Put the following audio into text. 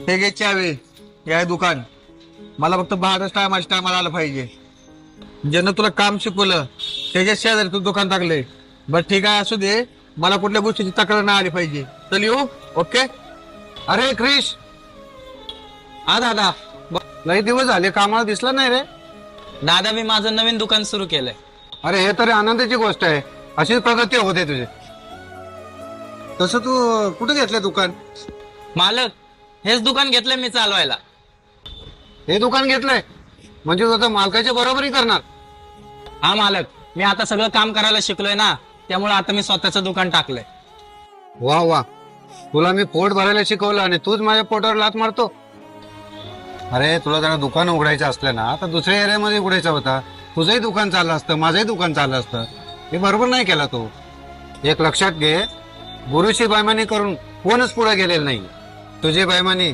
हे घे चावी, हे आहे दुकान. मला फक्त 12 टायमाला आलं पाहिजे. ज्यानं तुला काम शिकवलं त्याच्या शेजारी तू दुकान टाकलंय. बस ठीक आहे, असू दे. मला कुठल्या गोष्टीची तक्रार नाही आली पाहिजे. चल येऊ. ओके. अरे क्रिश, हा दादा. लई दिवस झाले, कामाला दिसला नाही रे. दादा मी माझं नवीन दुकान सुरू केलंय. अरे हे तरी आनंदाची गोष्ट आहे. अशीच प्रगती होते तुझे. तसं तू कुठे घेतलंय दुकान? मालक, हेच दुकान घेतलंय मी चालवायला. हे दुकान घेतलंय म्हणजे तू आता मालकाच्या बरोबरी करणार? हा मालक, मी आता सगळं काम करायला शिकलोय ना, त्यामुळे आता मी स्वतःचं दुकान टाकलंय. वा वा, तुला मी पोट भरायला शिकवलं आणि तूच माझ्या पोटावर लात मारतो. अरे तुला जरा दुकान उघडायचं असलं ना तर दुसऱ्या एरियामध्ये उघडायचा होता. तुझंही दुकान चाललं असतं, माझंही दुकान चाललं असतं. हे बरोबर नाही केला तू. एक लक्षात घे, गुरुशी बैमानी करून कोणच पुढे गेलेलं नाही. तुझी बैमानी